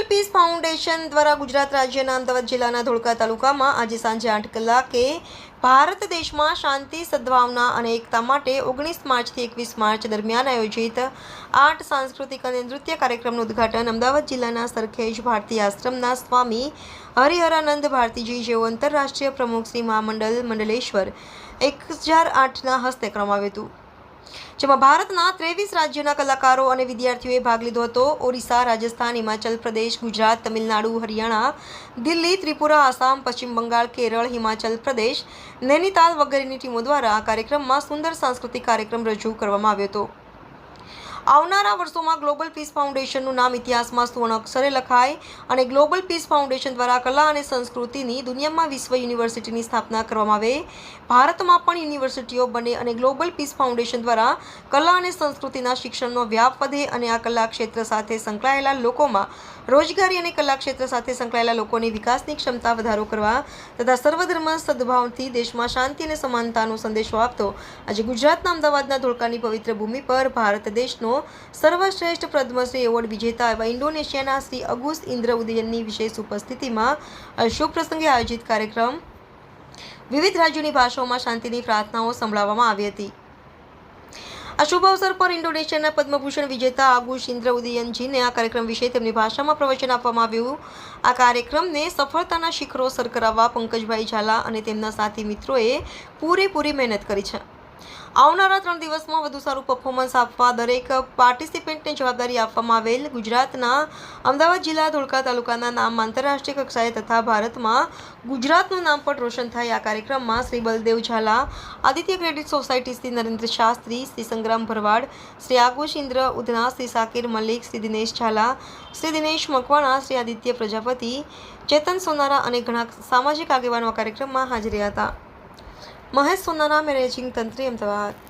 Piece foundation દ્વારા ગુજરાત રાજ્યના અમદાવાદ જિલ્લાના ધોળકા તાલુકામાં આજે સાંજે 8 કલાકે ભારત દેશમાં શાંતિ, સદ્ભાવના અને એકતા માટે 19 માર્ચથી 21 માર્ચ દરમિયાન આયોજિત 8 સાંસ્કૃતિક અને નૃત્ય કાર્યક્રમનું ઉદ્ઘાટન અમદાવાદ જિલ્લાના સરખેજ ભારતી આશ્રમના સ્વામી હરિહરાનંદ ભારતીજી જેઓ આંતરરાષ્ટ્રીય પ્રમુખ શ્રી મહામંડલ મંડલેશ્વર 1008ના હસ્તે કરવામાં આવ્યું હતું, જેમાં ભારતના 23 રાજ્યોના કલાકારો અને વિદ્યાર્થીઓએ ભાગ લીધો હતો। ઓરિસ્સા, રાજસ્થાન, હિમાચલ પ્રદેશ, ગુજરાત, તમિલનાડુ, હરિયાણા, દિલ્હી, ત્રિપુરા, આસામ, પશ્ચિમ બંગાળ, કેરળ, હિમાચલ પ્રદેશ, નૈનીતાલ વગેરેની ટીમો દ્વારા આ કાર્યક્રમમાં સુંદર સાંસ્કૃતિક કાર્યક્રમ રજૂ કરવામાં આવ્યો હતો। આવનારા વર્ષોમાં ગ્લોબલ પીસ ફાઉન્ડેશનનું નામ ઇતિહાસમાં સુવર્ણ અક્ષરે લખાય અને ગ્લોબલ પીસ ફાઉન્ડેશન દ્વારા કલા અને સંસ્કૃતિની દુનિયામાં વિશ્વ યુનિવર્સિટીની સ્થાપના કરવામાં આવે, ભારતમાં પણ યુનિવર્સિટીઓ બને અને ગ્લોબલ પીસ ફાઉન્ડેશન દ્વારા કલા અને સંસ્કૃતિના શિક્ષણનો વ્યાપ વધે અને આ કલા ક્ષેત્ર સાથે સંકળાયેલા લોકોમાં રોજગારી અને કલા ક્ષેત્ર સાથે સંકળાયેલા લોકોની વિકાસની ક્ષમતા વધારો કરવા તથા સર્વધર્મ સદભાવથી દેશમાં શાંતિ અને સમાનતાનો સંદેશો આપતો આજે ગુજરાતના અમદાવાદના ધોળકાની પવિત્ર ભૂમિ પર ભારત દેશનો સર્વશ્રેષ્ઠ પદ્મશ્રી એવોર્ડ વિજેતા એવા ઇન્ડોનેશિયાના શ્રી અગુસ્ત ઇન્દ્ર ઉદયનની વિશેષ ઉપસ્થિતિમાં શુભ પ્રસંગે આયોજિત કાર્યક્રમ વિવિધ રાજ્યોની ભાષાઓમાં શાંતિની પ્રાર્થનાઓ સંભળાવવામાં આવી હતી। આ શુભ અવસર પર ઇન્ડોનેશિયાના પદ્મભૂષણ વિજેતા અગુસ્ત ઇન્દ્ર ઉદયનજીને આ કાર્યક્રમ વિશે તેમની ભાષામાં પ્રવચન આપવામાં આવ્યું। આ કાર્યક્રમને સફળતાના શિખરો સર કરાવવા પંકજભાઈ ઝાલા અને તેમના સાથી મિત્રોએ પૂરેપૂરી મહેનત કરી છે। આવનારા 3 દિવસમાં વધુ સારું પરફોર્મન્સ આપવા દરેક પાર્ટિસિપન્ટને જવાબદારી આપવામાં આવેલ। ગુજરાતના અમદાવાદ જિલ્લા ધોળકા તાલુકાના નામ આંતરરાષ્ટ્રીય કક્ષાએ તથા ભારતમાં ગુજરાતનું નામ પણ રોશન થાય આ કાર્યક્રમમાં શ્રી બલદેવ ઝાલા, આદિત્ય ક્રેડિટ સોસાયટી, શ્રી નરેન્દ્ર શાસ્ત્રી, શ્રી સંગ્રામ ભરવાડ, શ્રી આગુશ ઇન્દ્ર ઉધના, શ્રી સાકિર મલિક, શ્રી દિનેશ ઝાલા, શ્રી દિનેશ મકવાણા, શ્રી આદિત્ય પ્રજાપતિ, ચેતન સોનારા અને ઘણા સામાજિક આગેવાનો આ કાર્યક્રમમાં હાજર રહ્યા હતા। મહેશ સોનારા, મેનેજિંગ તંત્રી, અમદાવાદ।